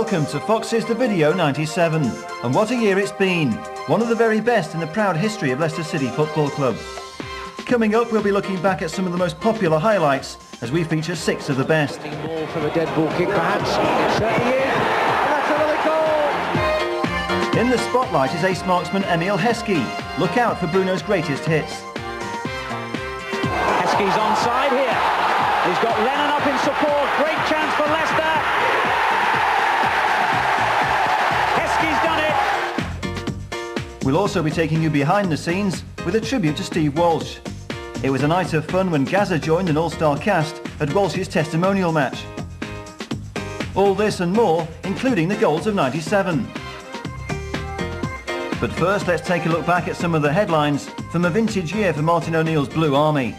Welcome to Fox's The Video 97, and what a year it's been. One of the very best in the proud history of Leicester City Football Club. Coming up, we'll be looking back at some of the most popular highlights as we feature 6 of the best. Ball from a dead ball kick perhaps, it certainly is, and that's another goal! In the spotlight is ace marksman Emile Heskey. Look out for Bruno's greatest hits. Heskey's onside here, he's got Lennon up in support, great chance for Leicester! Heskey's done it! We'll also be taking you behind the scenes with a tribute to Steve Walsh. It was a night of fun when Gazza joined an all-star cast at Walsh's testimonial match. All this and more, including the goals of '97. But first, let's take a look back at some of the headlines from a vintage year for Martin O'Neill's Blue Army.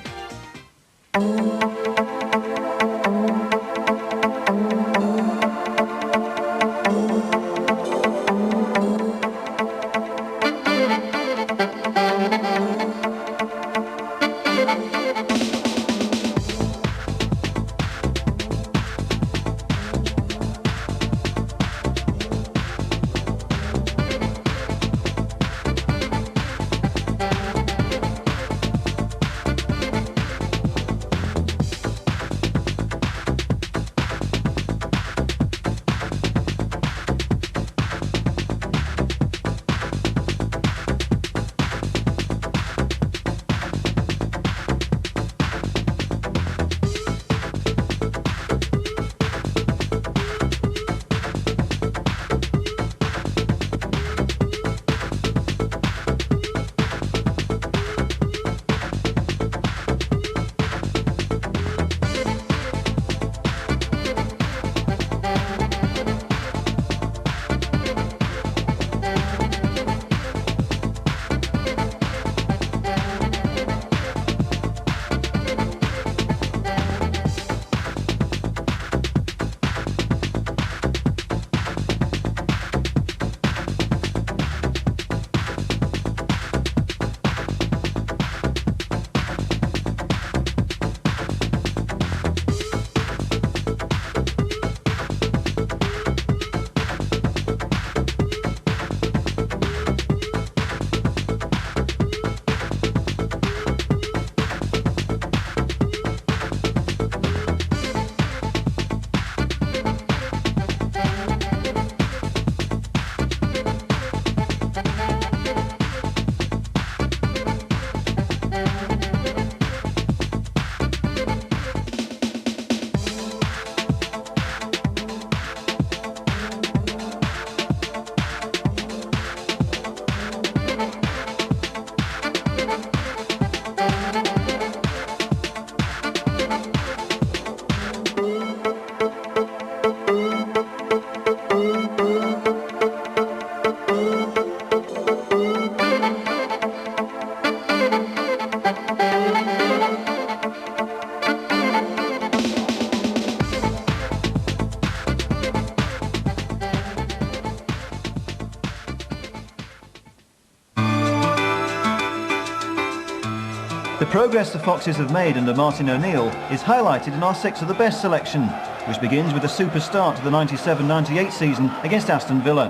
The progress the Foxes have made under Martin O'Neill is highlighted in our 6 of the best selection, which begins with a super start to the 97-98 season against Aston Villa.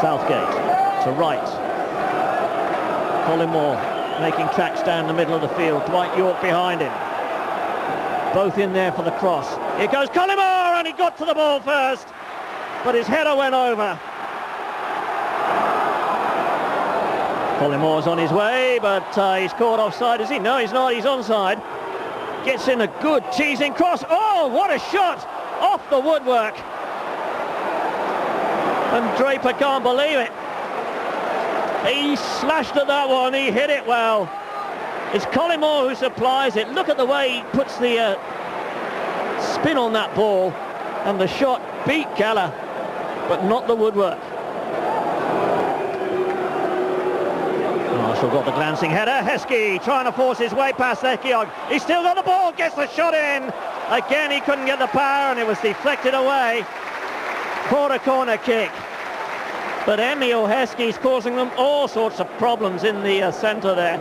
Southgate to right. Colin Moore making tracks down the middle of the field. Dwight York behind him. Both in there for the cross. Here goes Colin Moore, and he got to the ball first, but his header went over. Colin Moore's on his way, but he's caught offside, is he? No, he's not, he's onside. Gets in a good teasing cross. Oh, what a shot! Off the woodwork. And Draper can't believe it. He slashed at that one, he hit it well. It's Colin Moore who supplies it. Look at the way he puts the spin on that ball, and the shot beat Keller, but not the woodwork. Marshall got the glancing header. Heskey trying to force his way past Ekiog. He's still got the ball, gets the shot in. Again, he couldn't get the power, and it was deflected away. Corner kick. But Emile Heskey's causing them all sorts of problems in the centre there.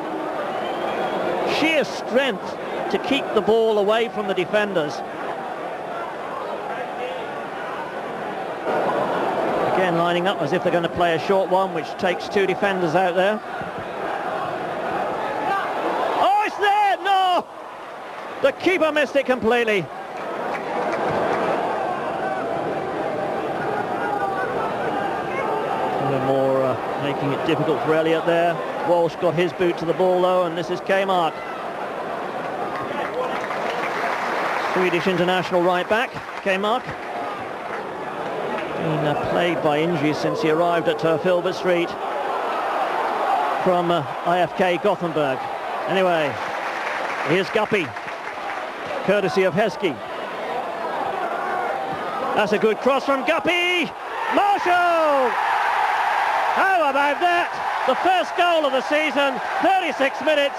Sheer strength to keep the ball away from the defenders. Again lining up as if they're going to play a short one, which takes two defenders out there. Oh, it's there! No! The keeper missed it completely. More making it difficult for Elliott there. Walsh got his boot to the ball though, and this is Kmark. Swedish international right back, Kmark. Been plagued by injuries since he arrived at Filbert Street from IFK Gothenburg. Anyway, here's Guppy, courtesy of Heskey. That's a good cross from Guppy. Marshall! How about that? The first goal of the season, 36 minutes.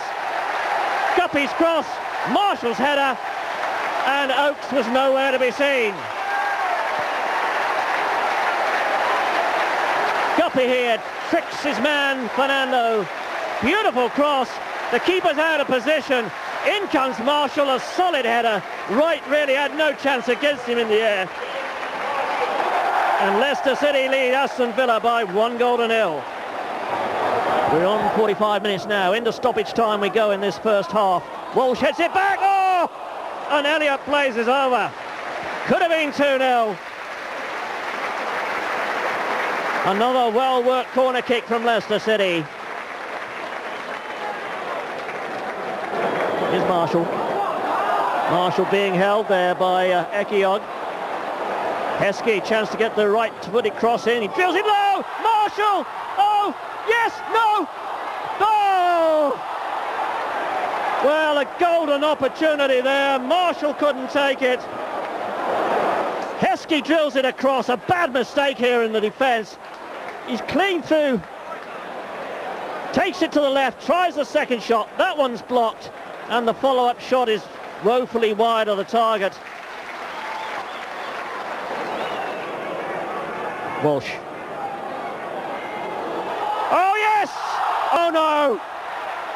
Guppy's cross, Marshall's header, and Oakes was nowhere to be seen. Guppy here tricks his man, Fernando. Beautiful cross. The keeper's out of position. In comes Marshall, a solid header. Wright really had no chance against him in the air. And Leicester City lead Aston Villa by 1-0. We're on 45 minutes now. Into stoppage time we go in this first half. Walsh heads it back. Oh! And Elliott plays is over. Could have been 2-0. Another well-worked corner kick from Leicester City. Here's Marshall. Marshall being held there by Ekiog. Heskey, chance to get the right-footed cross in. He drills it low. Marshall! Oh! Yes! No! Oh! Well, a golden opportunity there. Marshall couldn't take it. Heskey drills it across. A bad mistake here in the defence. He's clean through. Takes it to the left. Tries the second shot. That one's blocked. And the follow-up shot is woefully wide of the target. Walsh. Oh yes! Oh no!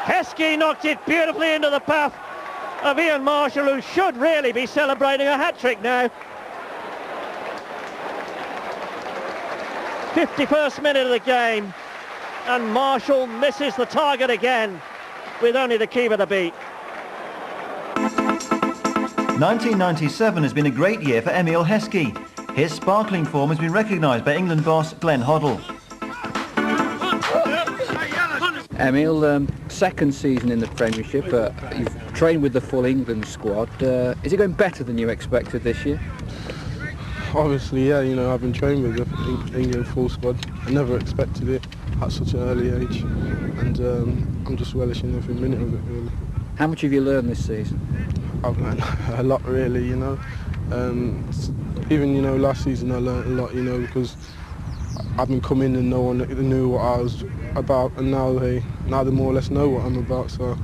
Heskey knocked it beautifully into the path of Ian Marshall, who should really be celebrating a hat-trick now. 51st minute of the game, and Marshall misses the target again with only the keeper to beat. 1997 has been a great year for Emile Heskey. His sparkling form has been recognised by England boss Glenn Hoddle. Emile, second season in the Premiership. You've trained with the full England squad. Is it going better than you expected this year? Obviously, yeah. You know, I've been training with the England full squad. I never expected it at such an early age, and I'm just relishing every minute of it, really. How much have you learned this season? I've learned a lot, really. You know. Even, you know, last season I learned a lot, you know, because I've been coming and no one knew what I was about, and now they more or less know what I'm about. So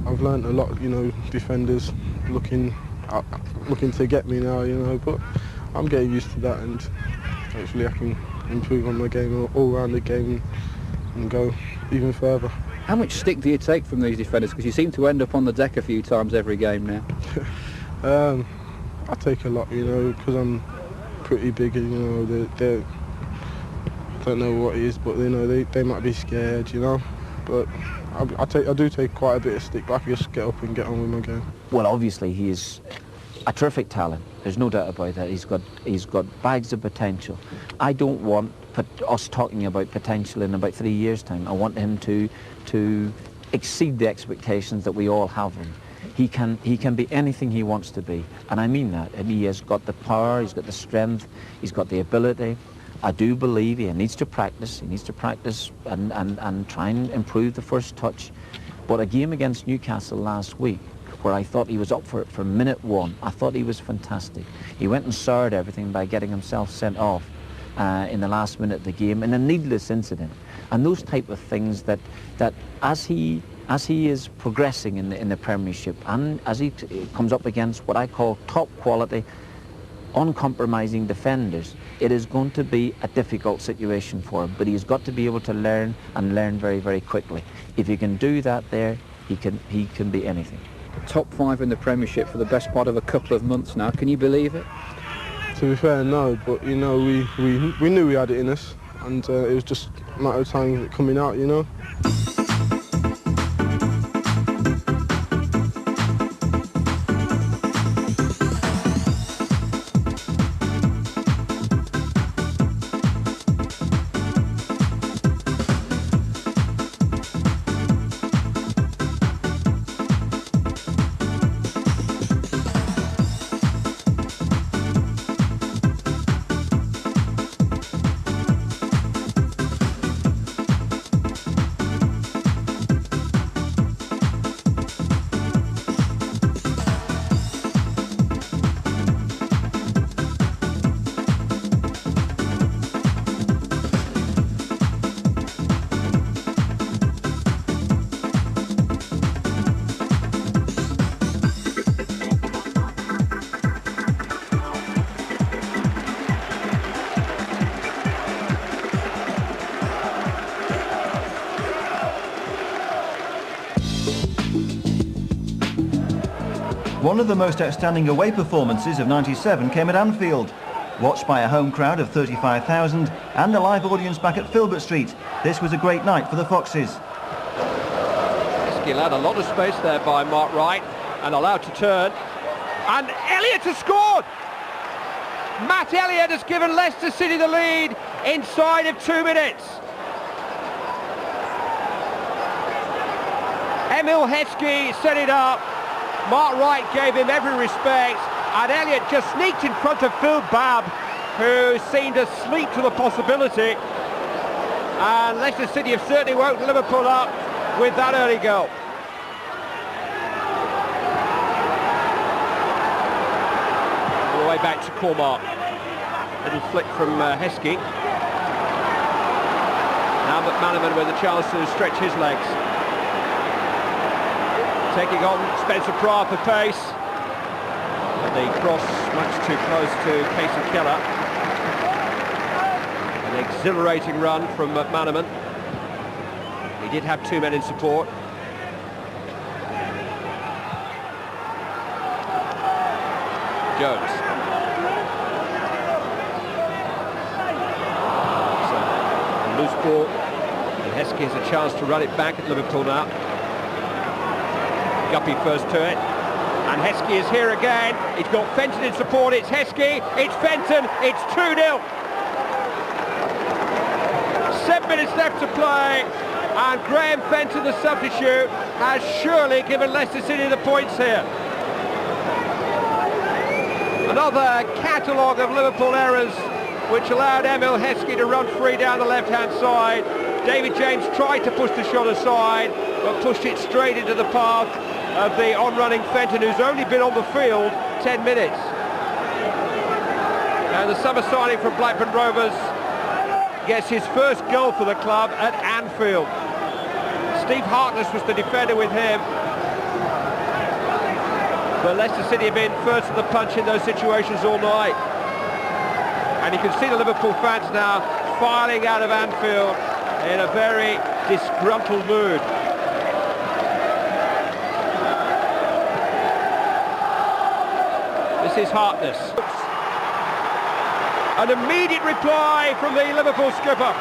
I've learned a lot, you know, defenders looking to get me now, you know, but I'm getting used to that, and hopefully I can improve on my game, all around the game, and go even further. How much stick do you take from these defenders? Because you seem to end up on the deck a few times every game now. I take a lot, you know, because I'm pretty big, and, you know, they're I don't know what it is, but, you know, they might be scared, you know. But I do take quite a bit of stick, but I can just get up and get on with my game. Well, obviously he is a terrific talent. There's no doubt about that. He's got bags of potential. I don't want us talking about potential in about 3 years' time. I want him to exceed the expectations that we all have of him. He can be anything he wants to be, and I mean that. And he has got the power, he's got the strength, he's got the ability. I do believe he needs to practice. He needs to practice and try and improve the first touch. But a game against Newcastle last week, where I thought he was up for it from minute one, I thought he was fantastic. He went and soured everything by getting himself sent off in the last minute of the game in a needless incident. And those type of things that as he is progressing in the Premiership, and as he comes up against what I call top quality, uncompromising defenders, it is going to be a difficult situation for him. But he's got to be able to learn, and learn very, very quickly. If he can do that there, he can be anything. Top 5 in the Premiership for the best part of a couple of months now. Can you believe it? To be fair, no, but you know, we knew we had it in us, and it was just a matter of time coming out, you know. One of the most outstanding away performances of '97 came at Anfield. Watched by a home crowd of 35,000 and a live audience back at Filbert Street, this was a great night for the Foxes. Heskey allowed a lot of space there by Mark Wright and allowed to turn. And Elliott has scored! Matt Elliott has given Leicester City the lead inside of 2 minutes. Emile Heskey set it up. Mark Wright gave him every respect, and Elliott just sneaked in front of Phil Babb, who seemed asleep to the possibility. And Leicester City have certainly woken Liverpool up with that early goal. All the way back to Cormac. Little flick from Heskey. Now McManaman with a chance to stretch his legs. Taking on Spencer Pryor for pace. And the cross much too close to Casey Keller. An exhilarating run from McManaman. He did have 2 men in support. Jones. So, a loose ball. And Heskey has a chance to run it back at Liverpool now. Guppy first to it, and Heskey is here again. He's got Fenton in support. It's Heskey, it's Fenton, it's 2-0. 7 minutes left to play, and Graham Fenton, the substitute, has surely given Leicester City the points here. Another catalogue of Liverpool errors which allowed Emile Heskey to run free down the left-hand side. David James tried to push the shot aside, but pushed it straight into the path of the on-running Fenton, who's only been on the field 10 minutes. And the summer signing from Blackburn Rovers gets his first goal for the club at Anfield. Steve Harkness was the defender with him. But Leicester City have been first to the punch in those situations all night. And you can see the Liverpool fans now filing out of Anfield in a very disgruntled mood. This is Harkness. An immediate reply from the Liverpool skipper.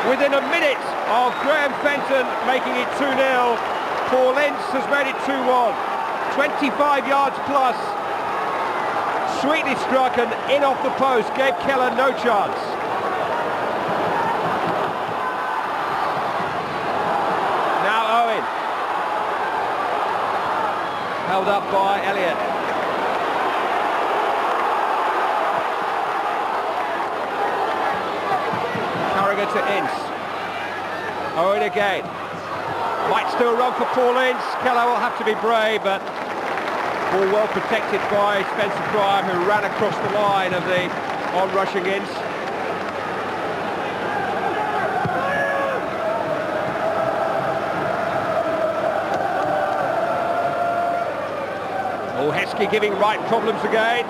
Within a minute of Graham Fenton making it 2-0, Paul Ince has made it 2-1. 25 yards plus. Sweetly struck and in off the post, gave Keller no chance. Now Owen. Held up by Elliott. Carragher to Ince. Owen again. Might still run for Paul Ince. Keller will have to be brave, but all well protected by Spencer Pryor, who ran across the line of the on-rushing Ince. Oh, Heskey giving Wright problems again.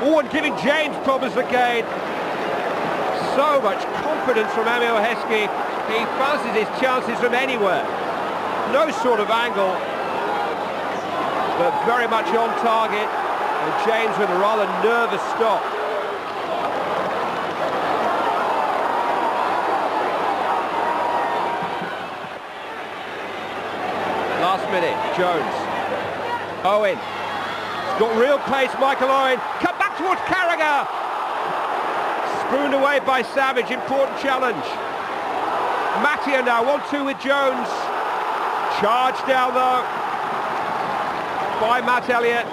Oh, and giving James problems again. So much confidence from Emile Heskey. He fancies his chances from anywhere. No sort of angle, but very much on target. And James with a rather nervous stop. Last minute, Jones. Owen. He's got real pace, Michael Owen. Cut back towards Carragher. Spooned away by Savage, important challenge. Mattia now, 1-2 with Jones. Charge down though by Matt Elliott.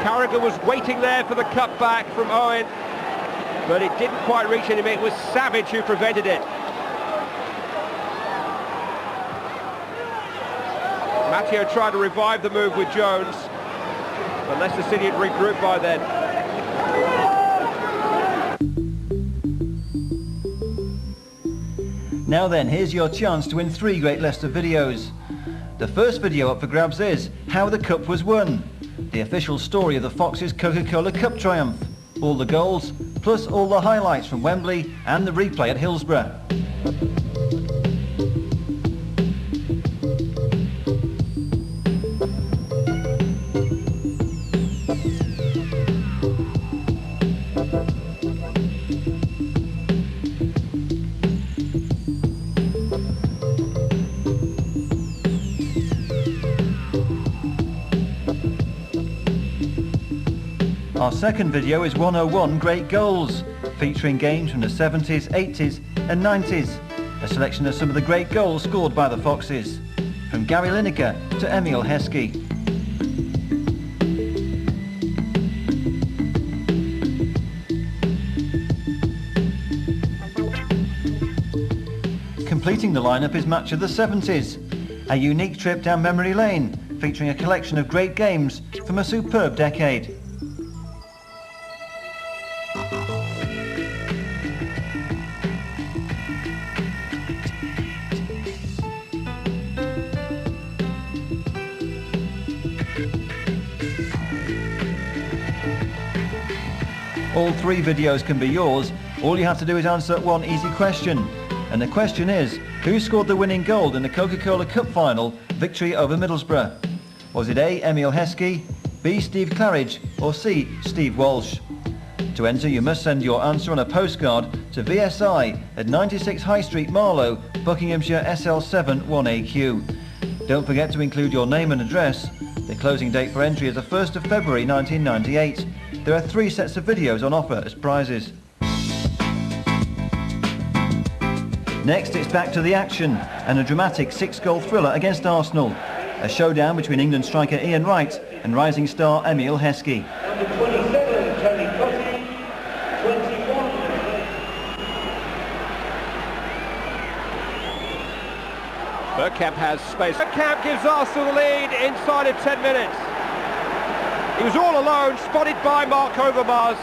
Carragher was waiting there for the cutback from Owen, but it didn't quite reach him. It was Savage who prevented it. Matteo tried to revive the move with Jones, but Leicester City had regrouped by then. Now then, here's your chance to win 3 great Leicester videos. The first video up for grabs is How the Cup Was Won, the official story of the Foxes Coca-Cola Cup triumph, all the goals, plus all the highlights from Wembley and the replay at Hillsborough. Our second video is 101 Great Goals, featuring games from the 70s, 80s and 90s, a selection of some of the great goals scored by the Foxes, from Gary Lineker to Emile Heskey. Completing the lineup is Match of the 70s, a unique trip down memory lane, featuring a collection of great games from a superb decade. All 3 videos can be yours. All you have to do is answer one easy question. And the question is, who scored the winning goal in the Coca-Cola Cup final victory over Middlesbrough? Was it A, Emile Heskey, B, Steve Claridge, or C, Steve Walsh? To enter, you must send your answer on a postcard to VSI at 96 High Street, Marlow, Buckinghamshire SL7 1AQ. Don't forget to include your name and address. The closing date for entry is the 1st of February 1998. There are 3 sets of videos on offer as prizes. Next, it's back to the action and a dramatic 6-goal thriller against Arsenal. A showdown between England striker Ian Wright and rising star Emile Heskey. Bergkamp has space. Bergkamp gives Arsenal the lead inside of 10 minutes. He was all alone, spotted by Mark Overmars.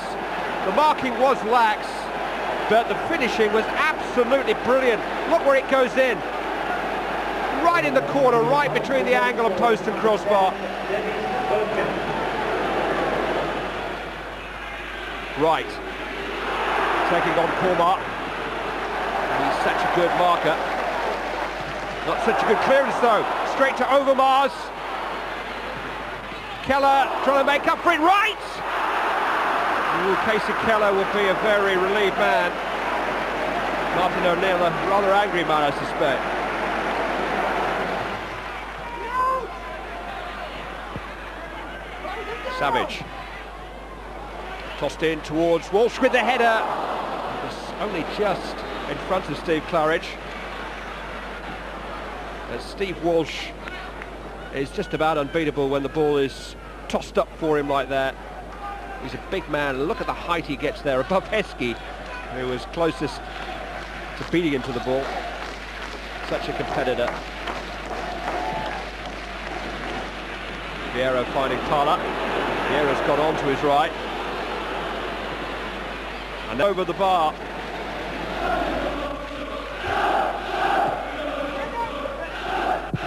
The marking was lax, but the finishing was absolutely brilliant. Look where it goes in. Right in the corner, right between the angle and post and crossbar. Right. Taking on Cormac. He's such a good marker. Not such a good clearance though. Straight to Overmars. Keller trying to make up for it. Right! Ooh, Casey Keller will be a very relieved man. Martin O'Neill, a rather angry man, I suspect. Savage. Tossed in towards Walsh with the header. It was only just in front of Steve Claridge. Steve Walsh is just about unbeatable when the ball is tossed up for him like that. He's a big man. Look at the height he gets there above Heskey, who was closest to beating him to the ball. Such a competitor. Vieira finding Parla. Vieira's got on to his right. And over the bar.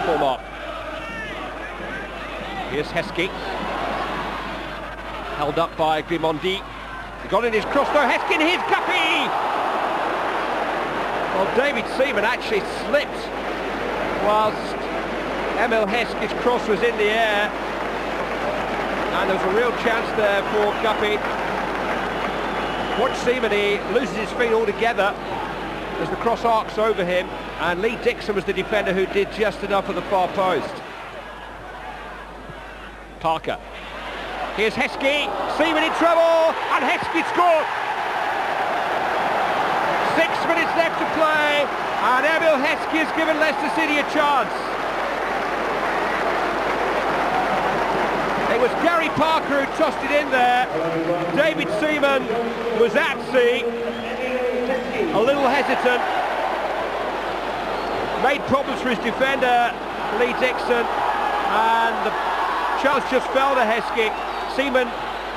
Cormac. Here's Heskey. Held up by Grimondi. He got in his cross though. Heskey in his Guppy! Well, David Seaman actually slipped whilst Emile Heskey's cross was in the air. And there was a real chance there for Guppy. Watch Seaman, he loses his feet altogether as the cross arcs over him, and Lee Dixon was the defender who did just enough at the far post. Parker. Here's Heskey, Seaman in trouble, and Heskey scored! 6 minutes left to play, and Emile Heskey has given Leicester City a chance. It was Gary Parker who tossed it in there. David Seaman was at sea, a little hesitant, made problems for his defender, Lee Dixon, and the chance just fell to Heskey. Seaman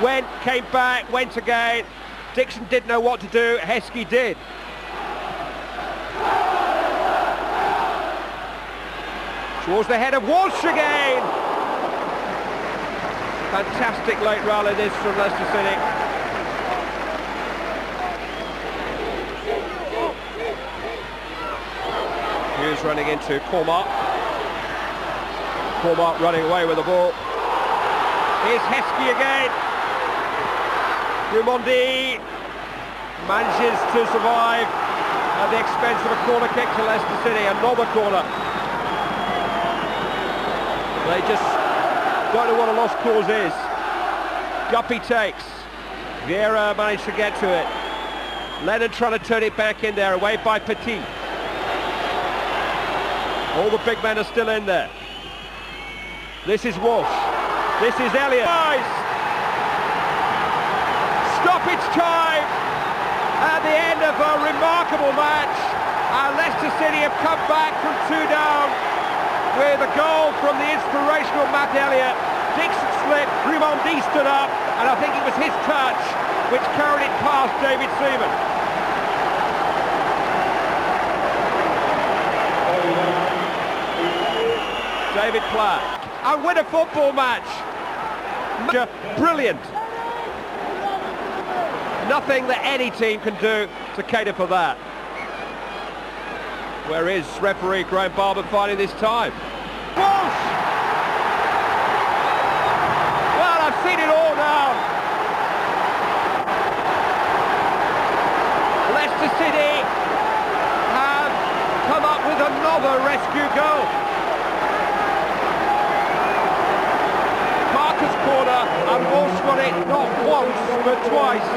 went, came back, went again. Dixon didn't know what to do, Heskey did. Towards the head of Walsh again. Fantastic late rally this from Leicester City. Hughes running into Cormac. Cormac running away with the ball. Here's Heskey again. Rumondi manages to survive at the expense of a corner kick to Leicester City, another corner. They just don't know what a lost cause is. Guppy takes. Vieira managed to get to it. Lennon trying to turn it back in there, away by Petit. All the big men are still in there. This is Walsh. This is Elliott. Stoppage time at the end of a remarkable match. And Leicester City have come back from 2 down with a goal from the inspirational Matt Elliott. Dixon slipped, Rumondi stood up, and I think it was his touch which carried it past David Seaman. David Platt. And win a football match. Brilliant. Nothing that any team can do to cater for that. Where is referee Graham Barber finding this time? Walsh! Well, I've seen it all now. Leicester City have come up with another rescue goal. Parker's corner, and Walsh got it not once but twice.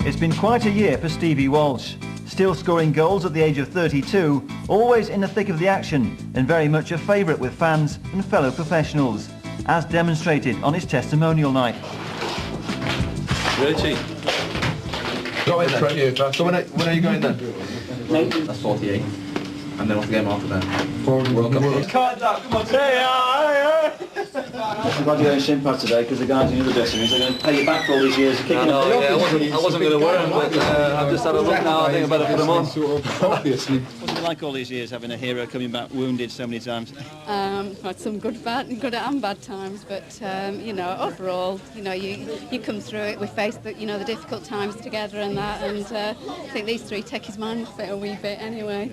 It's been quite a year for Stevie Walsh. Still scoring goals at the age of 32, always in the thick of the action and very much a favourite with fans and fellow professionals, as demonstrated on his testimonial night. Really cheap. Go in then. So when are you going then? That's 48. And then off the game after that. World Cup. Come on, I'm glad you're going to Simpad today because the guys in the other dressing rooms are going to pay you back for all these years of kicking I wasn't going to wear them, but I've just had a look now. I think I better put them on. What's it like all these years having a hero coming back wounded so many times? Had some good and bad times, but you know, overall, you know, you come through it. We face the difficult times together and that, and I think these three take his mind off it a wee bit anyway.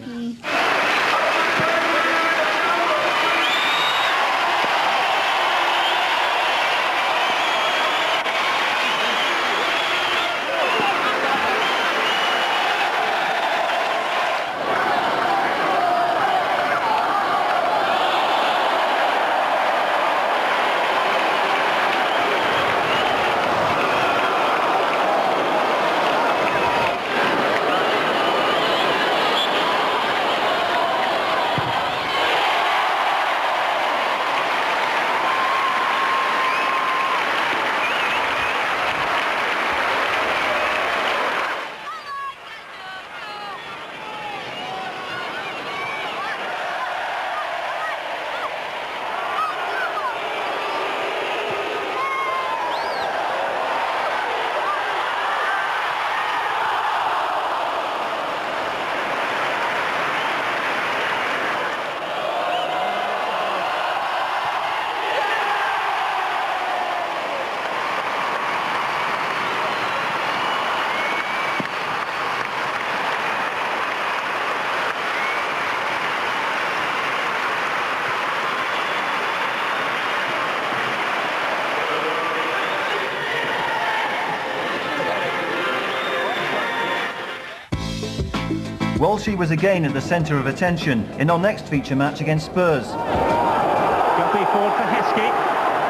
Walsh was again at the centre of attention in our next feature match against Spurs. Guppy forward for Heskey,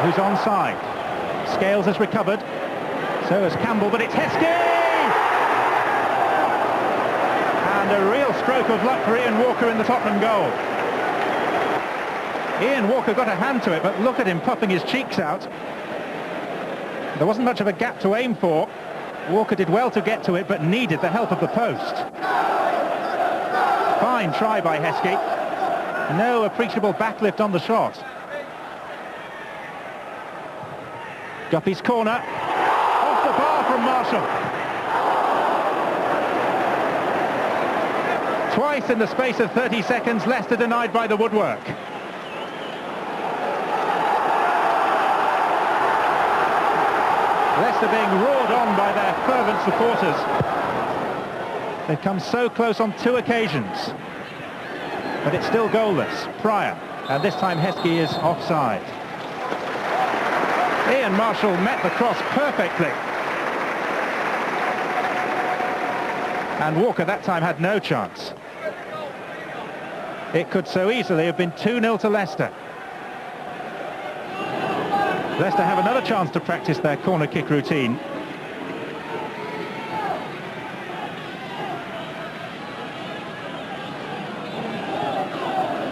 who's onside. Scales has recovered, so has Campbell, but it's Heskey! And a real stroke of luck for Ian Walker in the Tottenham goal. Ian Walker got a hand to it, but look at him puffing his cheeks out. There wasn't much of a gap to aim for. Walker did well to get to it, but needed the help of the post. Fine try by Heskey. No appreciable backlift on the shot. Guppy's corner. Off the bar from Marshall. Twice in the space of 30 seconds, Leicester denied by the woodwork. Leicester being roared on by their fervent supporters. They've come so close on 2 occasions. But it's still goalless. Pryor. And this time Heskey is offside. Ian Marshall met the cross perfectly. And Walker that time had no chance. It could so easily have been 2-0 to Leicester. Leicester have another chance to practice their corner kick routine.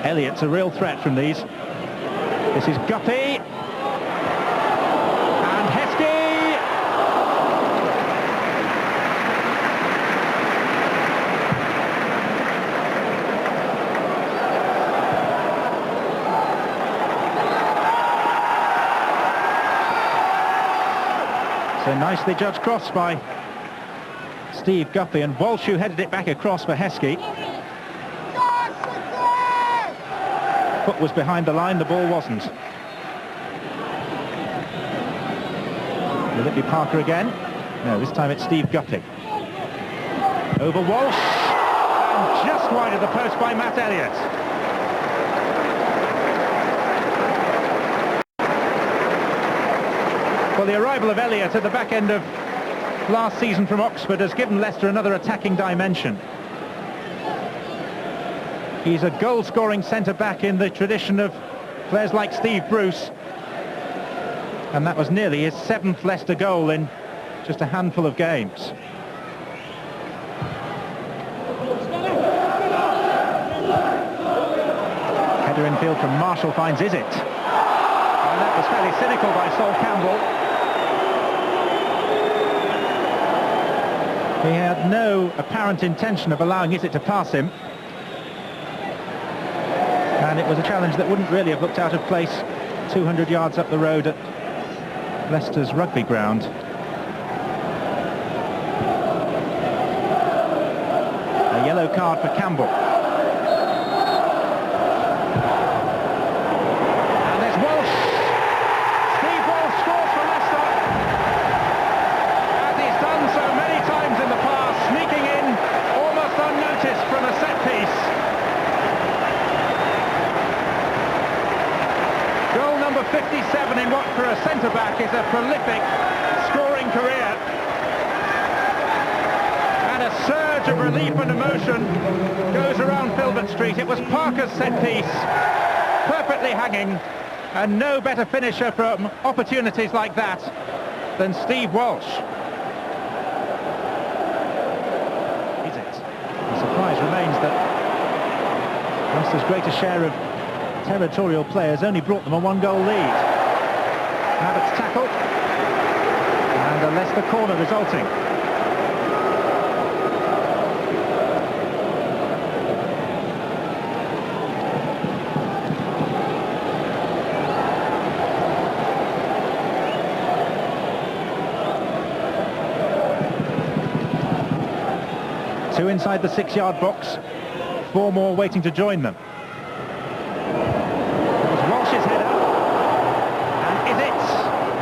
Elliott's a real threat from these. This is Guppy. And Heskey! So nicely judged cross by Steve Guppy, and Walsh who headed it back across for Heskey. Foot was behind the line, the ball wasn't. Will it be Parker again? No, this time it's Steve Guppy. Over Walsh, and just wide of the post by Matt Elliott. Well, the arrival of Elliott at the back end of last season from Oxford has given Leicester another attacking dimension. He's a goal-scoring centre-back in the tradition of players like Steve Bruce. And that was nearly his 7th Leicester goal in just a handful of games. Header infield from Marshall finds Is It. And that was fairly cynical by Sol Campbell. He had no apparent intention of allowing Is It to pass him. And it was a challenge that wouldn't really have looked out of place 200 yards up the road at Leicester's rugby ground. A yellow card for Campbell. And there's Walsh. Steve Walsh scores for Leicester. As he's done so many times in the past, sneaking in almost unnoticed from a set piece. Goal number 57 in what for a centre-back is a prolific scoring career. And a surge of relief and emotion goes around Filbert Street. It was Parker's set piece, perfectly hanging, and no better finisher from opportunities like that than Steve Walsh. Is it? The surprise remains that Leicester's greatest share of territorial players only brought them a 1-goal lead. Abbott's tackle, and a Leicester corner resulting. Two inside the 6-yard box, 4 more waiting to join them.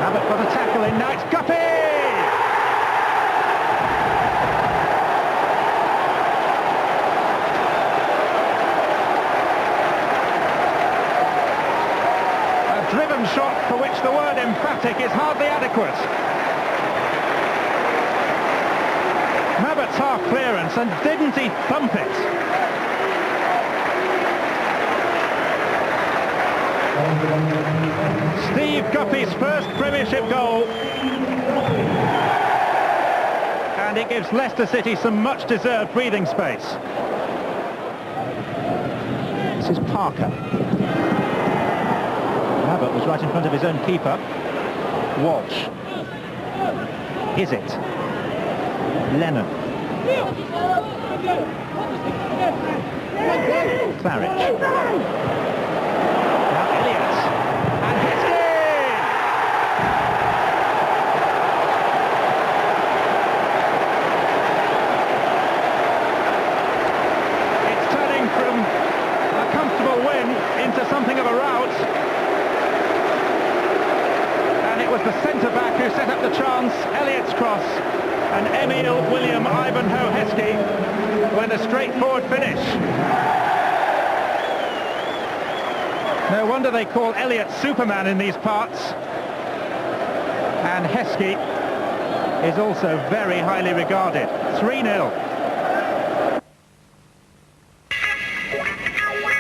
Abbott got a tackle in, now it's Guppy! A driven shot for which the word emphatic is hardly adequate. Abbott Qatar clearance, and didn't he thump it? Steve Guppy's first Premiership goal. And it gives Leicester City some much-deserved breathing space. This is Parker. Abbott was right in front of his own keeper. Walsh. Is it? Lennon. Claridge. Now Elliott. And Heskey! It's turning from a comfortable win into something of a rout. And it was the centre-back who set up the chance, Elliott's cross. And Emile William Ivanhoe Heskey with a straightforward finish. No wonder they call Elliott Superman in these parts. And Heskey is also very highly regarded. 3-0.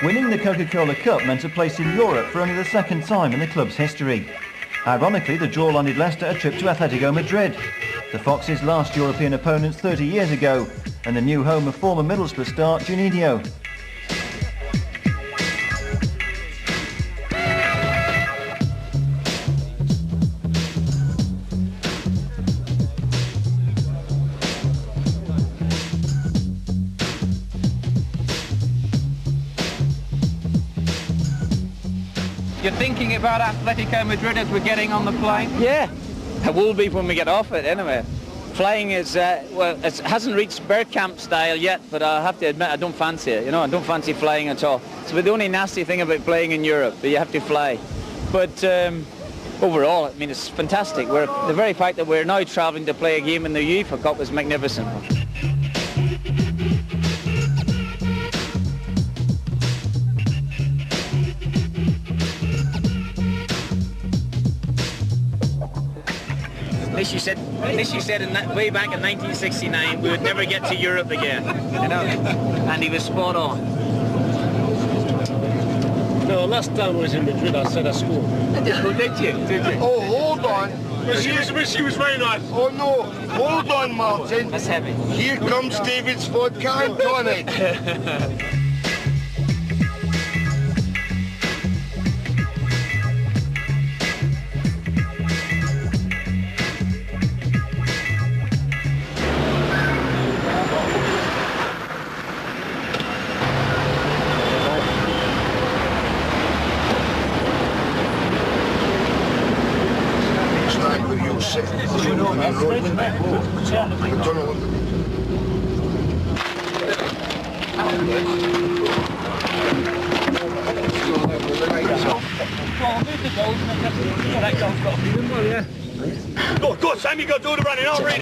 Winning the Coca-Cola Cup meant a place in Europe for only the second time in the club's history. Ironically, the draw landed Leicester a trip to Atletico Madrid, the Foxes' last European opponents 30 years ago, and the new home of former Middlesbrough star Juninho. You're thinking about Atletico Madrid as we're getting on the plane? Yeah, it will be when we get off it anyway. Flying is, well, it hasn't reached Bergkamp style yet, but I have to admit I don't fancy it. You know, I don't fancy flying at all. It's the only nasty thing about playing in Europe, that you have to fly. But overall, I mean, it's fantastic. The very fact that we're now travelling to play a game in the UEFA Cup is magnificent. This you said way back in 1969 we would never get to Europe again, you know, and he was spot on. No, last time I was in Madrid I said I scored. Did you? Oh, hold on. But she was very nice. Oh no, hold on, Martin. That's heavy. Here comes David's vodka and tonic. Go, Sammy, go do the running. I'll read.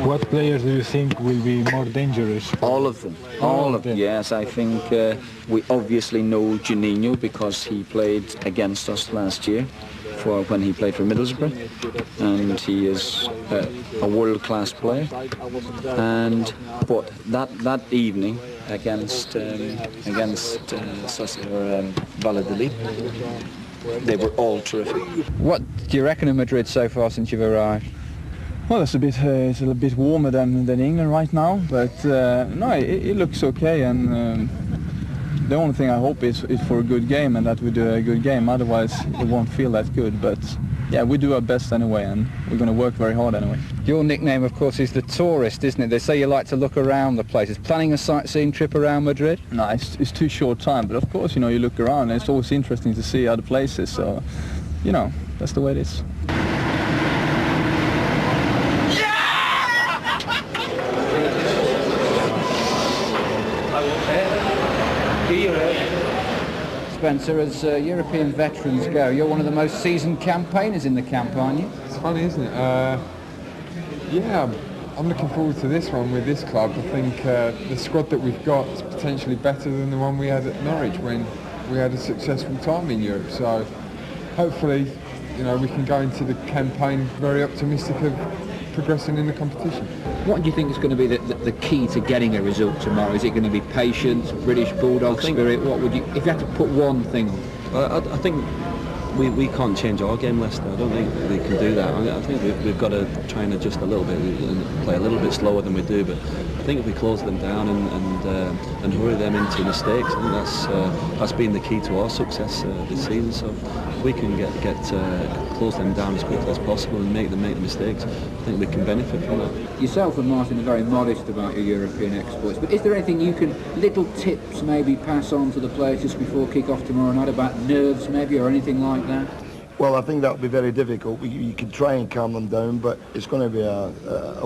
What players do you think will be more dangerous? All of them. All of them. Yes, I think we obviously know Juninho because he played against us last year when he played for Middlesbrough, and he is a world-class player. And but that evening against Valladolid, they were all terrific. What do you reckon of Madrid so far since you've arrived? Well, it's a bit warmer than England right now, but no, it looks okay, and the only thing I hope is for a good game and that we do a good game. Otherwise, it won't feel that good. But yeah, we do our best anyway, and we're going to work very hard anyway. Your nickname, of course, is the tourist, isn't it? They say you like to look around the places. Planning a sightseeing trip around Madrid? No, it's too short time, but of course, you know, you look around and it's always interesting to see other places. So, you know, that's the way it is. Spencer, as European veterans go, you're one of the most seasoned campaigners in the camp, aren't you? It's funny, isn't it? Yeah, I'm looking forward to this one with this club. I think the squad that we've got is potentially better than the one we had at Norwich when we had a successful time in Europe. So hopefully, you know, we can go into the campaign very optimistic of progressing in the competition. What do you think is going to be the key to getting a result tomorrow? Is it going to be patience, British Bulldog spirit? What would you, if you had to put one thing on? I think we can't change our game, Leicester. I don't think we can do that. I think we've got to try and adjust a little bit and play a little bit slower than we do. But I think if we close them down and hurry them into mistakes, I think that's been the key to our success this season. So if we can close them down as quickly as possible and make the mistakes, I think we can benefit from that. Yourself and Martin are very modest about your European exploits, but is there anything you can, little tips maybe pass on to the players just before kick-off tomorrow night about nerves maybe or anything like that? Well, I think that would be very difficult. You could try and calm them down, but it's going to be a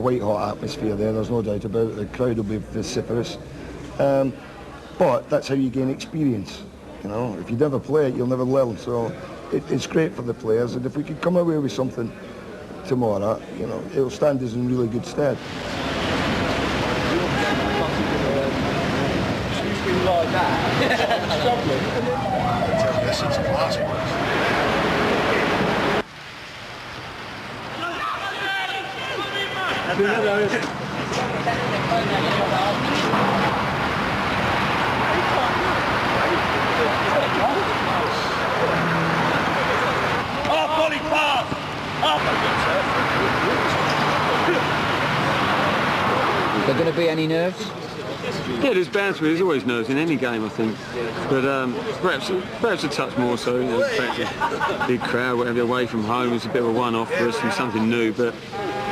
white-hot atmosphere there, there's no doubt about it. The crowd will be vociferous. But that's how you gain experience. You know, if you never play it, you'll never learn. So it's great for the players, and if we could come away with something tomorrow, you know, it'll stand us in really good stead. Like that. This is class. Is there going to be any nerves? Yeah, there's bound to be. There's always nerves in any game, I think. But perhaps a touch more so. You know, the fact that big crowd, whatever, away from home is a bit of a one-off for us and something new. But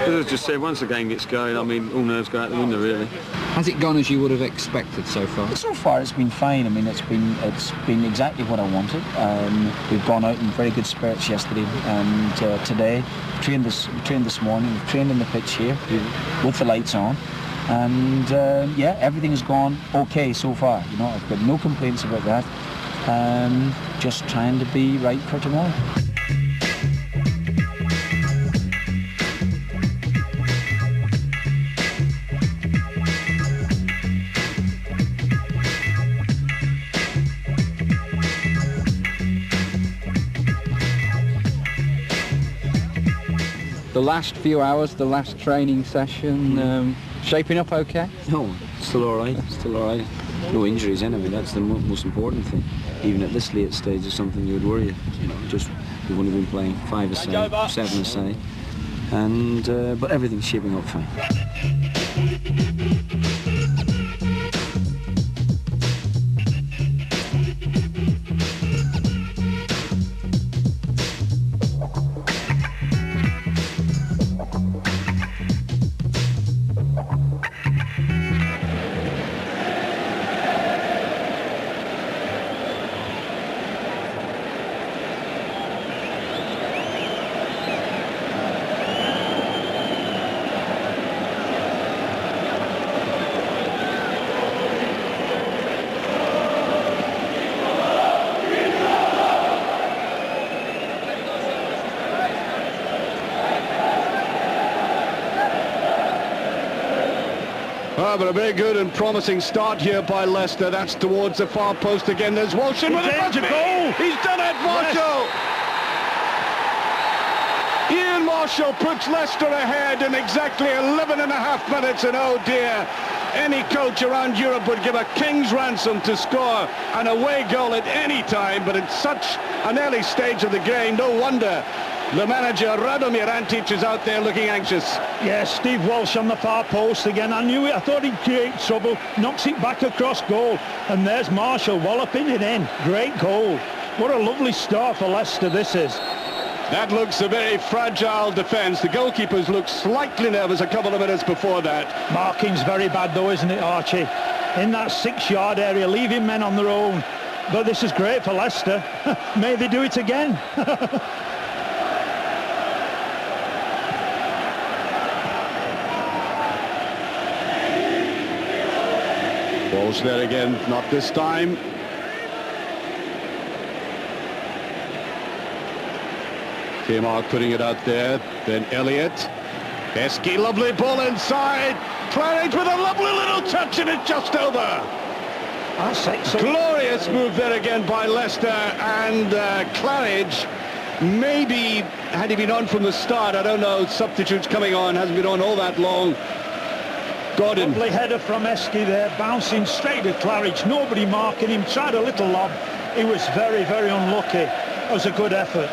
as I just said, once the game gets going, I mean, all nerves go out the window, really. Has it gone as you would have expected so far? So far, it's been fine. I mean, it's been exactly what I wanted. We've gone out in very good spirits yesterday and today. Trained this morning. We've trained in the pitch here with the lights on. And yeah, everything has gone okay so far. You know, I've got no complaints about that. Just trying to be right for tomorrow. The last few hours, the last training session, shaping up okay? No, still all right. Still all right. No injuries anyway. That's the most important thing. Even at this late stage, is something you would worry. You know, just we've only been playing 5 a side, 7 a side, and but everything's shaping up fine. But a very good and promising start here by Leicester. That's towards the far post again. There's Walsh in with a goal. He's done it, Marshall. Yes. Ian Marshall puts Leicester ahead in exactly 11.5 minutes, and oh dear, any coach around Europe would give a king's ransom to score an away goal at any time, but at such an early stage of the game, no wonder the manager, Radomir Antic, is out there looking anxious. Yes, Steve Walsh on the far post again. I knew it. I thought he'd create trouble. Knocks it back across goal. And there's Marshall walloping it in. Great goal. What a lovely start for Leicester this is. That looks a very fragile defence. The goalkeepers looked slightly nervous a couple of minutes before that. Marking's very bad though, isn't it, Archie? In that 6-yard area, leaving men on their own. But this is great for Leicester. May they do it again. Walsh there again, not this time. Kmart putting it out there, then Elliott. Heskey, lovely ball inside. Claridge with a lovely little touch and it's just over. That's excellent. Glorious move there again by Leicester, and Claridge maybe had he been on from the start, I don't know, substitutes coming on, hasn't been on all that long. Gordon. Lovely header from Heskey there, bouncing straight at Claridge, nobody marking him, tried a little lob. He was very, very unlucky. It was a good effort.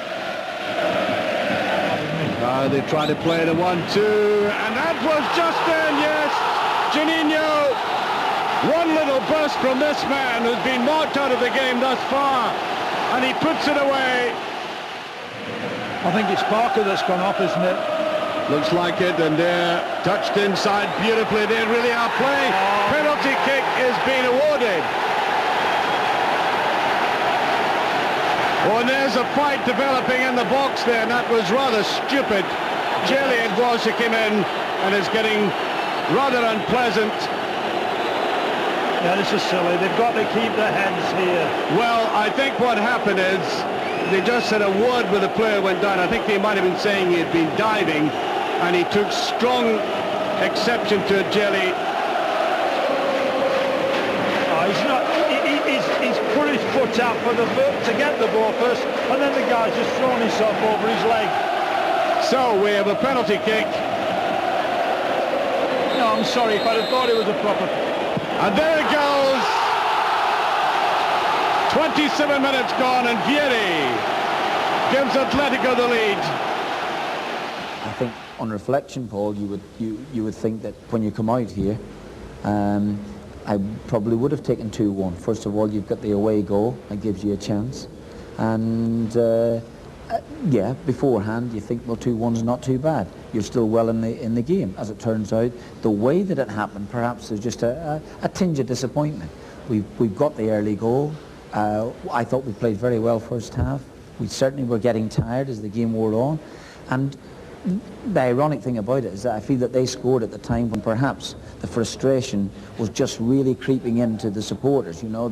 They tried to play the 1-2, and that was just in, yes. Juninho, one little burst from this man who's been marked out of the game thus far, and he puts it away. I think it's Parker that's gone off, isn't it? Looks like it, and they're touched inside beautifully. They really are playing. Penalty kick is being awarded. Oh, and there's a fight developing in the box there, and that was rather stupid. Jelly and Walsh came in, and it's getting rather unpleasant. Yeah, this is silly. They've got to keep their heads here. Well, I think what happened is they just said a word with the player went down. I think they might have been saying he had been diving, and he took strong exception to Jelly. Oh, he's not. He's put his foot out for the to get the ball first, and then the guy's just thrown himself over his leg. So we have a penalty kick. No, I'm sorry, if I'd have thought it was a proper... And there it goes. 27 minutes gone, and Vieri gives Atletico the lead. I think on reflection, Paul, you would think that when you come out here, I probably would have taken 2-1. First of all, you've got the away goal, that gives you a chance. And yeah, beforehand you think, well, 2-1's not too bad. You're still well in the game. As it turns out, the way that it happened, perhaps there's just a tinge of disappointment. We've got the early goal. I thought we played very well first half. We certainly were getting tired as the game wore on. And the ironic thing about it is that I feel that they scored at the time when perhaps the frustration was just really creeping into the supporters, you know,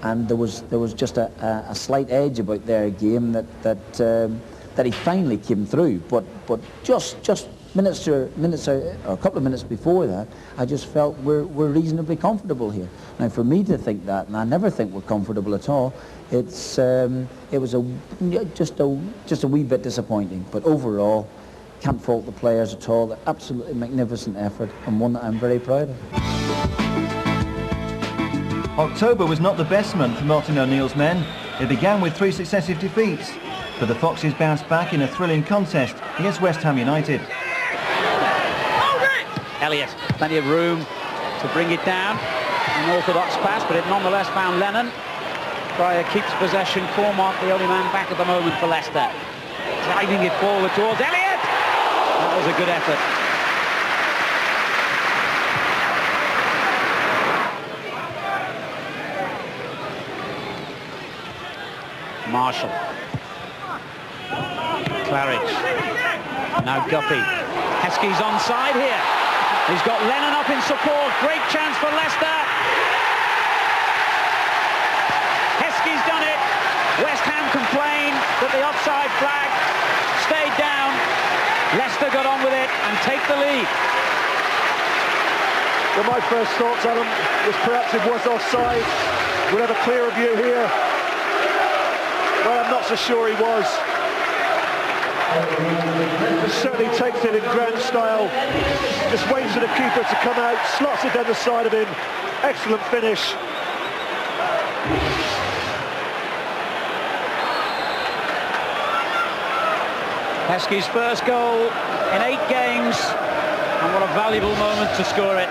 and there was just a slight edge about their game that he finally came through, but just minutes or a couple of minutes before that, I just felt we're reasonably comfortable here. Now, for me to think that, and I never think we're comfortable at all, it was just a wee bit disappointing, but overall, can't fault the players at all. They're absolutely magnificent effort, and one that I'm very proud of. October was not the best month for Martin O'Neill's men. It began with 3 successive defeats, but the Foxes bounced back in a thrilling contest against West Ham United. Elliott, plenty of room to bring it down. An orthodox pass, but it nonetheless found Lennon. Pryor keeps possession. Cormac, the only man back at the moment for Leicester. Driving it forward towards Elliott. That was a good effort. Marshall. Claridge. Now Guppy. Heskey's onside here. He's got Lennon up in support. Great chance for Leicester. Heskey's done it. West Ham complained that the offside flag stayed down. Leicester got on with it and take the lead. Well, my first thoughts, Alan, was perhaps it was offside. We'll have a clearer view here. Well, I'm not so sure he was. He certainly takes it in grand style. Just waits for the keeper to come out, slots it down the side of him. Excellent finish. Heskey's first goal in 8 games, and what a valuable moment to score it.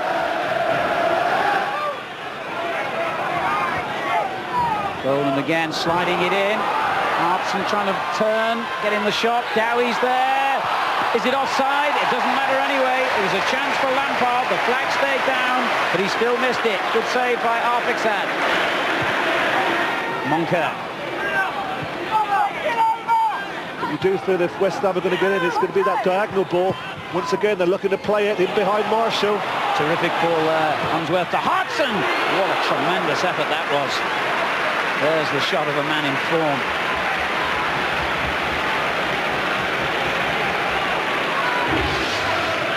Golan again sliding it in. Hartson trying to turn, getting the shot. Dowie's there. Is it offside? It doesn't matter anyway. It was a chance for Lampard. The flag stayed down, but he still missed it. Good save by Arpixad. Monker. You do feel if West Ham are going to get in, it's going to be that diagonal ball. Once again, they're looking to play it in behind Marshall. Terrific ball there. Unsworth to Hartson. What a tremendous effort that was. There's the shot of a man in form.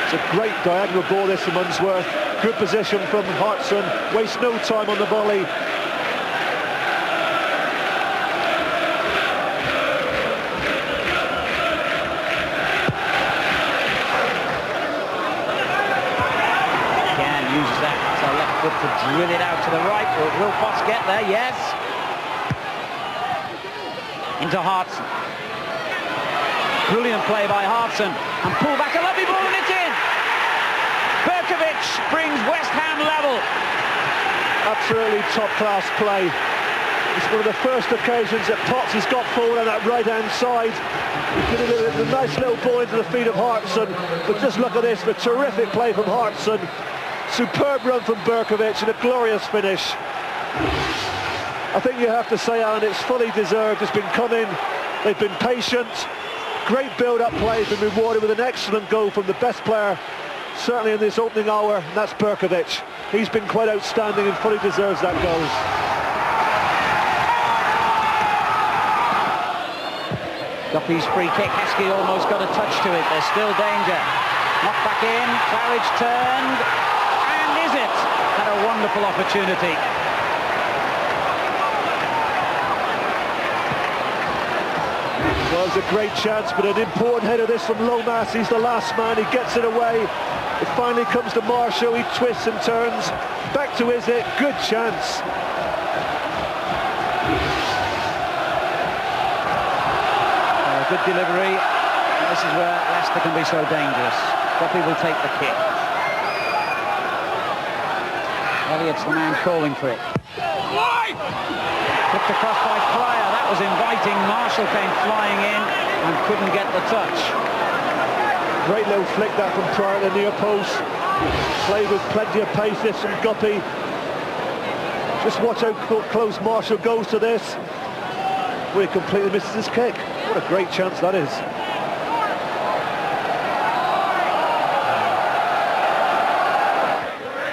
It's a great diagonal ball this from Unsworth. Good position from Hartson. Waste no time on the volley. uses that left foot to drill it out to the right. Will Foss get there? Yes. Into Hartson. Brilliant play by Hartson. And pull back a lovely ball and it's in. Berkovic brings West Ham level. Absolutely top-class play. It's one of the first occasions that Potts has got forward on that right-hand side. He did a nice little ball into the feet of Hartson. But just look at this, the terrific play from Hartson. Superb run from Berkovic and a glorious finish. I think you have to say, Alan, it's fully deserved. It's been coming. They've been patient. Great build-up play. Been rewarded with an excellent goal from the best player, certainly in this opening hour, and that's Berkovic. He's been quite outstanding and fully deserves that goal. Guppy's free kick. Heskey almost got a touch to it. There's still danger. Knocked back in. Claridge turned. And is it? Had a wonderful opportunity. Well, it's a great chance, but an important header this from Lomas. He's the last man. He gets it away. It finally comes to Marshall. He twists and turns. Back to Izzet. Good chance. Good delivery. And this is where Leicester can be so dangerous. Guppy will take the kick. Elliott's the man calling for it. Flipped across by Pryor. That was inviting. Marshall came flying in and couldn't get the touch. Great little flick that from Pryor at the near post. Played with plenty of pace this from Guppy. Just watch how close Marshall goes to this. Well, he completely misses his kick. What a great chance that is.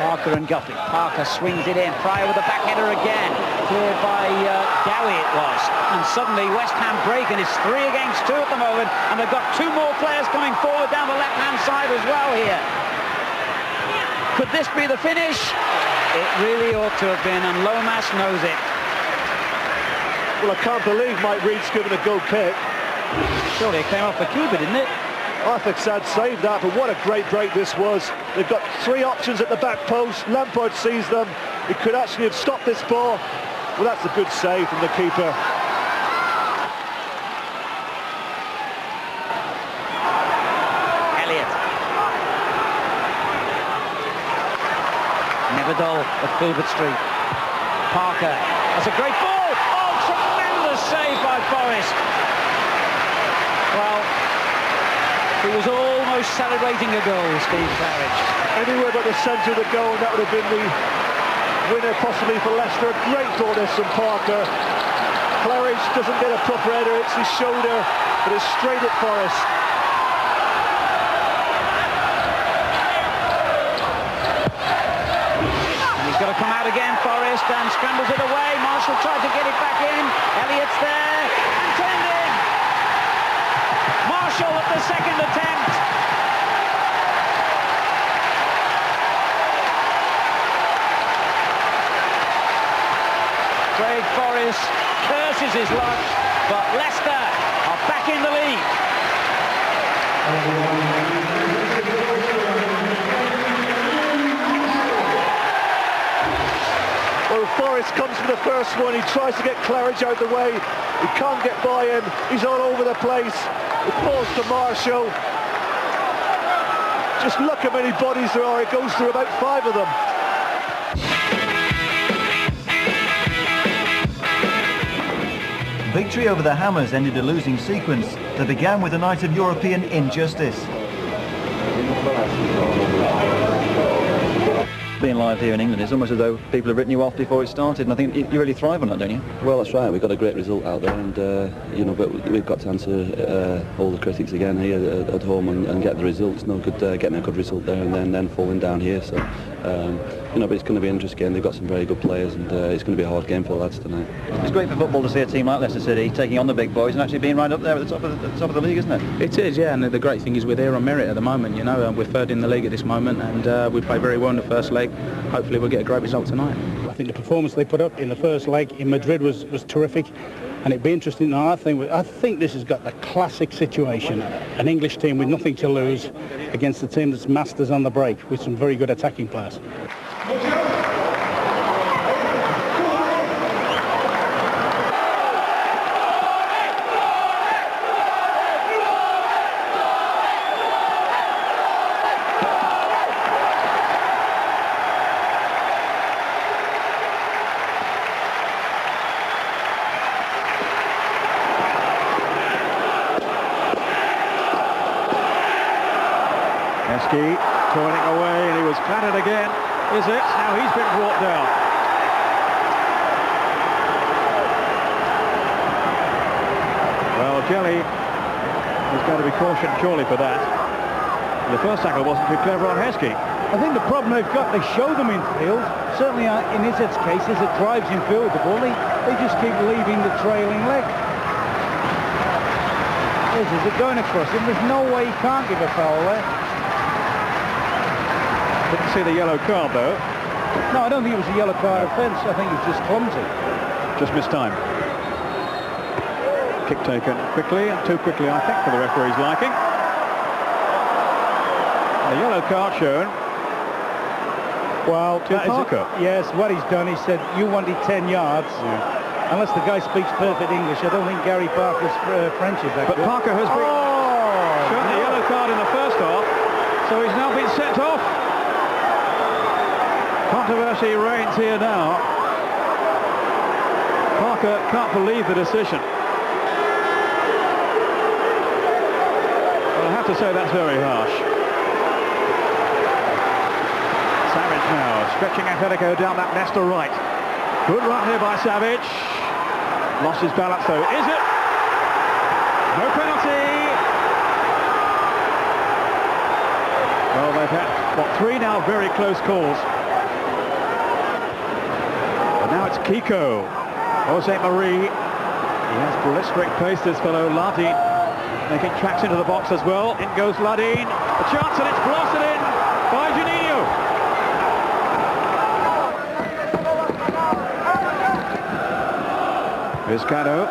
Parker and Guppy. Parker swings it in. Pryor with the back header again. Cleared by Dowie it was. And suddenly West Ham break, and it's 3 against 2 at the moment. And they've got 2 more players coming forward down the left-hand side as well here. Could this be the finish? It really ought to have been, and Lomas knows it. Well, I can't believe Mike Reed's given a good kick. Surely it came off the keeper, didn't it? Arthixad saved that, but what a great break this was. They've got 3 options at the back post. Lampard sees them. He could actually have stopped this ball. Well, that's a good save from the keeper. Elliott. Nevedal at Filbert Street. Parker. That's a great ball. Oh, tremendous save by Forrest. Well, he was almost celebrating a goal, Steve Claridge. Anywhere but the centre of the goal, and that would have been the winner possibly for Leicester. A great ball this from Parker. Claridge doesn't get a proper header, it's his shoulder, but it's straight at Forrest. And he's got to come out again, Forrest, and scrambles it away. Marshall tried to get it back in. Elliott's there, and turned in. Marshall at the second attempt. Craig Forrest curses his luck, but Leicester are back in the league. Well, Forrest comes for the first one. He tries to get Claridge out the way. He can't get by him. He's all over the place. It falls to Marshall. Just look how many bodies there are. It goes through about 5 of them. Victory over the Hammers ended a losing sequence that began with a night of European injustice. Being live here in England, it's almost as though people have written you off before it started, and I think you really thrive on that, don't you? Well, that's right. We've got a great result out there, and you know, but we've got to answer all the critics again here at home and get the results. No good getting a good result there and then falling down here. So, you know, but it's going to be an interesting game. They've got some very good players, and it's going to be a hard game for the lads tonight. It's great for football to see a team like Leicester City taking on the big boys and actually being right up there at the top of the league, isn't it? It is, yeah. And the great thing is we're there on merit at the moment. You know, we're third in the league at this moment, and we play very well in the first leg. Hopefully we'll get a great result tonight. I think the performance they put up in the first leg in Madrid was terrific. And it'd be interesting. Now, I think this has got the classic situation: an English team with nothing to lose against a team that's masters on the break with some very good attacking players. Heskey toiling away, and he was clattered again. Is it? Now he's been brought down. Well, Jelly is going to be cautioned surely for that. The first tackle wasn't too clever on Heskey. I think the problem they've got, they show them in field. Certainly in Izzat's case, Izzat drives in field the ball. They just keep leaving the trailing leg. Is it going across him? There's no way he can't give a foul there. Didn't see the yellow card though. No, I don't think it was a yellow card offence. I think it was just clumsy. Just missed time. Kick taken quickly, and too quickly I think for the referee's liking. The yellow card shown. Well, to Parker. Yes, what he's done, he said, you wanted 10 yards. Yeah. Unless the guy speaks perfect English, I don't think Gary Parker's French is that good. But Parker has been shown the yellow card in the first half, so he's now been sent off. Controversy reigns here now. Parker can't believe the decision. Well, I have to say that's very harsh. Savage now, stretching Atletico down that Leicester right. Good run here by Savage. Lost his balance though. Is it? No penalty. Well, they've had, what, 3 now very close calls. Now it's Kiko. Jose Marie. He has blistering pace, this fellow. Lardine making tracks into the box as well. In goes Lardine. A chance, and it's blasted in by Juninho. Vizcano.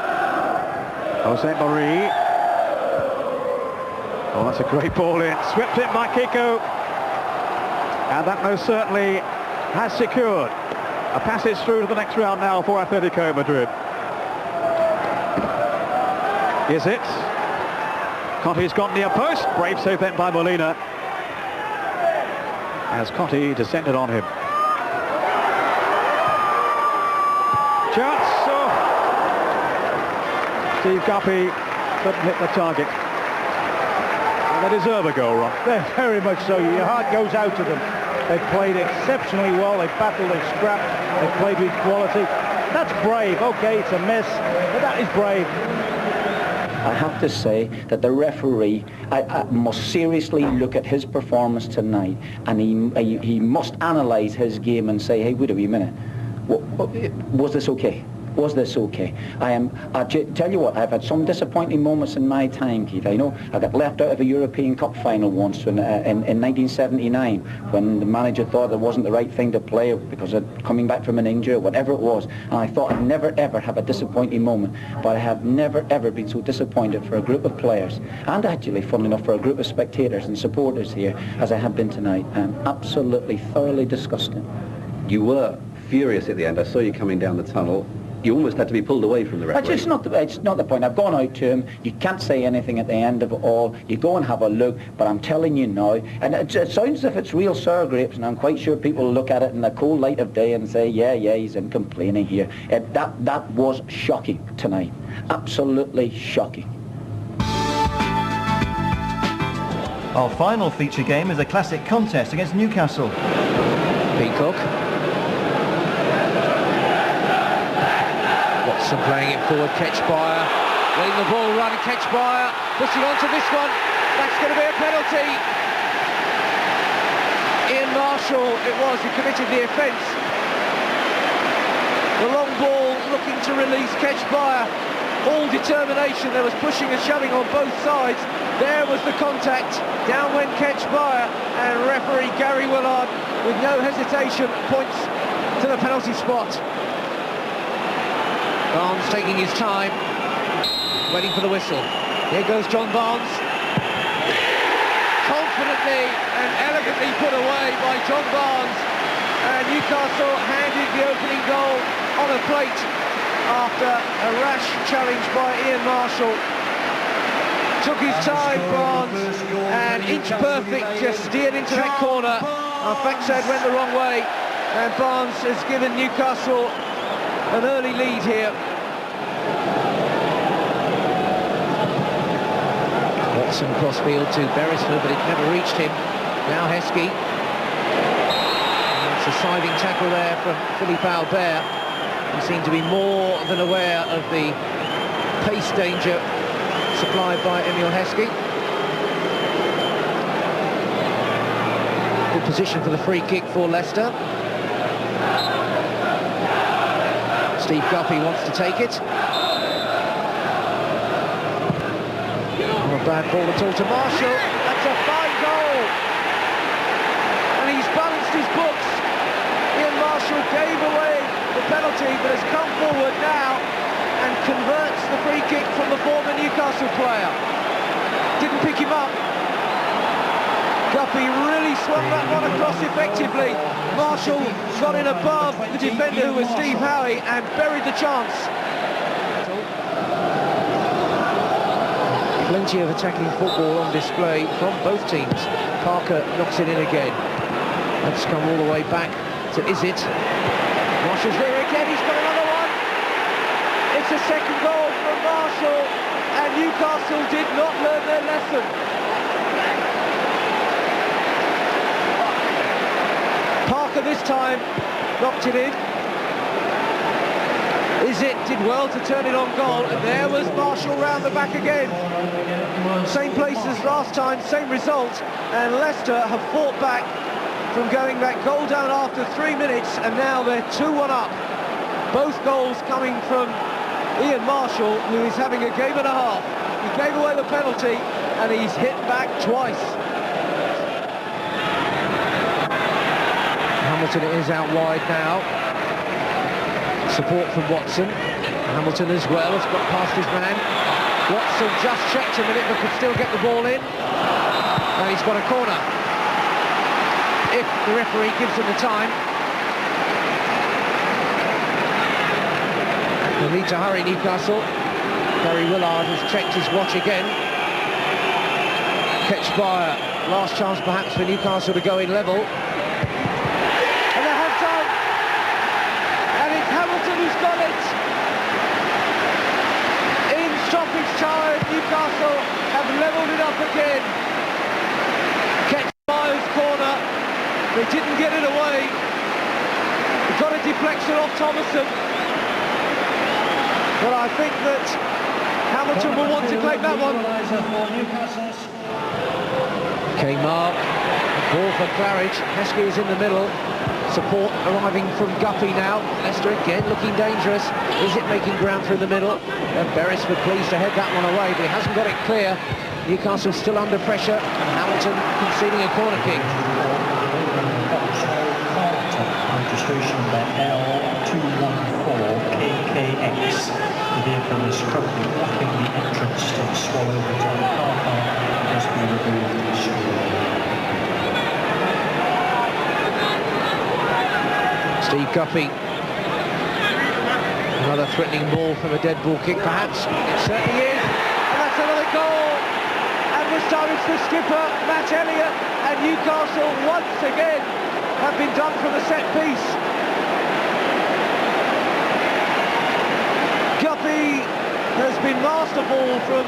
Jose Marie. Oh, that's a great ball in. Swept in by Kiko. And that most certainly has secured a passage through to the next round now for Atletico Madrid. Is it? Conte's gone near post. Brave save then by Molina, as Conte descended on him. Chance. Oh. Steve Guppy couldn't hit the target. Well, they deserve a goal, Ron. They're very much so. Your heart goes out to them. They've played exceptionally well. They've battled, they've scrapped, they've played with quality. That's brave. Okay, it's a mess, but that is brave. I have to say that the referee I must seriously look at his performance tonight, and he must analyse his game and say, hey, wait a wee minute, was this okay? Was this okay? I tell you what, I've had some disappointing moments in my time, Keith. I know I got left out of a European Cup final once in 1979 when the manager thought it wasn't the right thing to play because of coming back from an injury or whatever it was. And I thought I'd never ever have a disappointing moment, but I have never ever been so disappointed for a group of players, and actually, funnily enough, for a group of spectators and supporters here as I have been tonight. Absolutely, thoroughly disgusting. You were furious at the end. I saw you coming down the tunnel. You almost had to be pulled away from the referee. It's not the point. I've gone out to him. You can't say anything at the end of it all. You go and have a look, but I'm telling you now, and it sounds as if it's real sour grapes, and I'm quite sure people look at it in the cold light of day and say, yeah, he's in complaining here. That was shocking tonight. Absolutely shocking. Our final feature game is a classic contest against Newcastle. Peacock. Watson playing it forward, Ketchbuyer, letting the ball run, Ketchbuyer pushing onto this one. That's going to be a penalty. Ian Marshall, it was, who committed the offence. The long ball looking to release Ketchbuyer. All determination, there was pushing and shoving on both sides. There was the contact, down went Ketchbuyer, and referee Gary Willard, with no hesitation, points to the penalty spot. Barnes taking his time, waiting for the whistle. Here goes John Barnes. Confidently and elegantly put away by John Barnes. And Newcastle handed the opening goal on a plate after a rash challenge by Ian Marshall. Took his time, Barnes, and inch perfect, just steered into that corner. Our backside went the wrong way, and Barnes has given Newcastle an early lead here. Watson crossfield to Beresford, but it never reached him. Now Heskey. It's a sliding tackle there from Philippe Albert. He seemed to be more than aware of the pace danger supplied by Emile Heskey. Good position for the free kick for Leicester. Steve Guppy wants to take it. Not a bad ball at all to Marshall. That's a fine goal. And he's balanced his books. Ian Marshall gave away the penalty, but has come forward now and converts the free kick from the former Newcastle player. Didn't pick him up. Guppy really swung that one across effectively. Marshall got in above the defender, who was Steve Howie, and buried the chance. Plenty of attacking football on display from both teams. Parker knocks it in again. Let's come all the way back to Izzet. Marshall's there again, he's got another one. It's a second goal from Marshall, and Newcastle did not learn their lesson. Parker this time knocked it in. Izzet did well to turn it on goal, and there was Marshall round the back again. Same place as last time, same result, and Leicester have fought back from going that goal down after 3 minutes, and now they're 2-1 up. Both goals coming from Ian Marshall, who is having a game and a half. He gave away the penalty, and he's hit back twice. Hamilton is out wide now. Support from Watson. Hamilton as well has got past his man. Watson just checked a minute but could still get the ball in. And he's got a corner, if the referee gives him the time. They'll need to hurry, Newcastle. Gary Willard has checked his watch again. Catch by last chance perhaps for Newcastle to go in level. And they have done. And it's Hamilton who's got it. In stoppage time, Newcastle have levelled it up again. Catch By's corner. They didn't get it away. They got a deflection off Thomason. But I think that Hamilton will want to claim that one. K-Mark, ball for Claridge. Heskey is in the middle. Support arriving from Guppy now. Leicester again looking dangerous. Is it making ground through the middle? And Beresford pleased to head that one away, but he hasn't got it clear. Newcastle still under pressure, and Hamilton conceding a corner kick. Registration by L214KKX. The vehicle is currently blocking the entrance to the Swallow Hotel car park. It must be removed shortly. Steve Guppy. Another threatening ball from a dead ball kick, perhaps. It certainly is. And that's another goal. And this time it's the skipper, Matt Elliott, and Newcastle once again have been done from a set piece. Guppy has been masterful from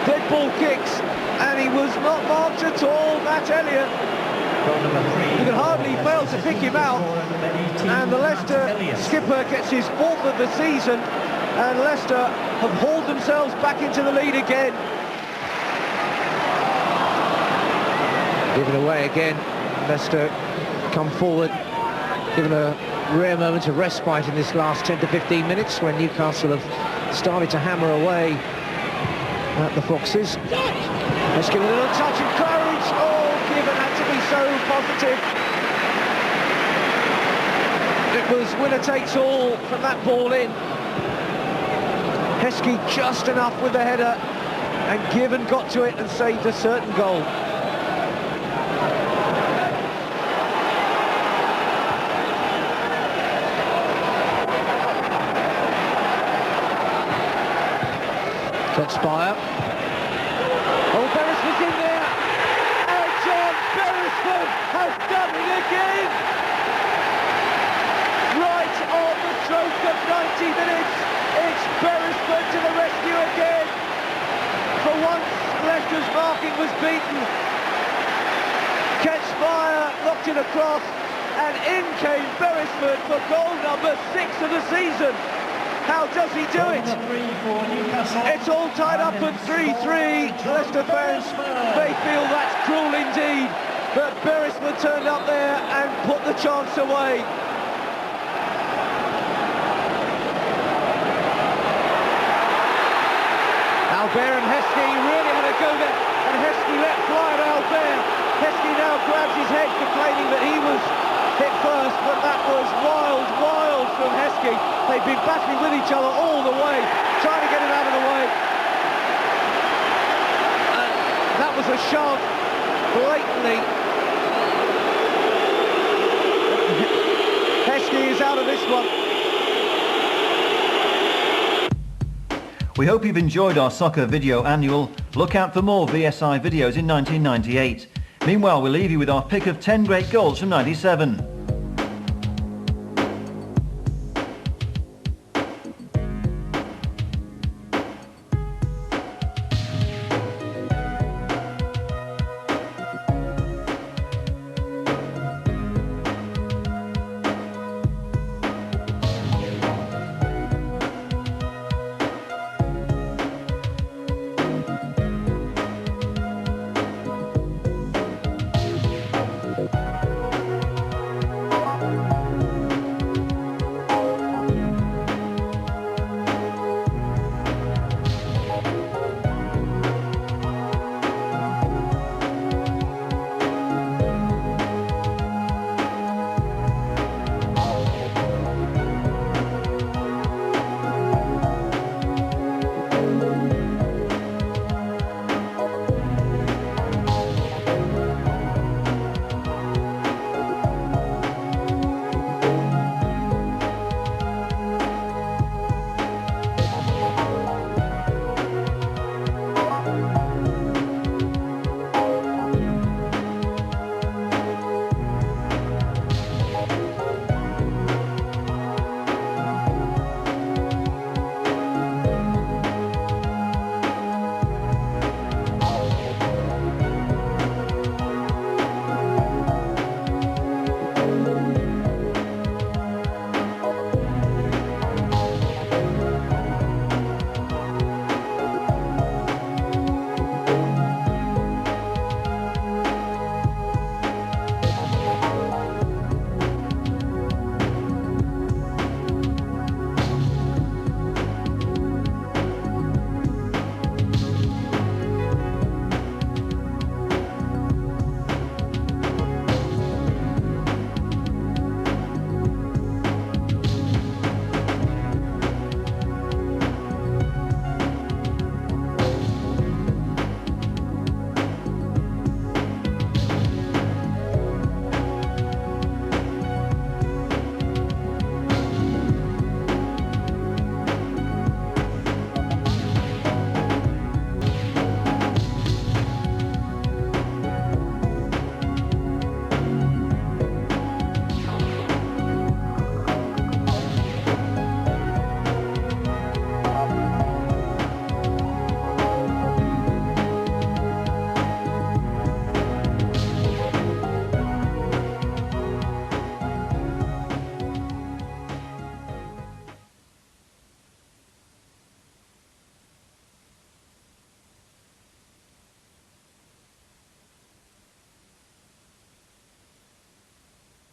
dead ball kicks, and he was not marked at all, Matt Elliott. You can hardly fail to pick him out, and the Leicester skipper gets his fourth of the season, and Leicester have hauled themselves back into the lead again. Given away again, Leicester come forward, given a rare moment of respite in this last 10 to 15 minutes when Newcastle have started to hammer away at the Foxes. Let's give it a little touch of courage. Oh, Given had to be so positive. It was winner takes all from that ball in. Heskey just enough with the header, and Given got to it and saved a certain goal. Spire. Oh, Beresford's in there, and John Beresford has done it again. Right on the stroke of 90 minutes, it's Beresford to the rescue again. For once, Leicester's marking was beaten. Spire knocked it across, and in came Beresford for goal number 6 of the season. How does he do it? It's all tied up at 3-3. Leicester fans may feel that's cruel indeed, but Beresford turned up there and put the chance away. Albert and Heskey really had a go there, and Heskey let fly at Albert. Heskey now grabs his head, complaining that he was hit first, but that was wild from Heskey. They've been battling with each other all the way, trying to get it out of the way. That was a shove, blatantly. Heskey is out of this one. We hope you've enjoyed our soccer video annual. Look out for more VSI videos in 1998. Meanwhile, we'll leave you with our pick of 10 great goals from '97.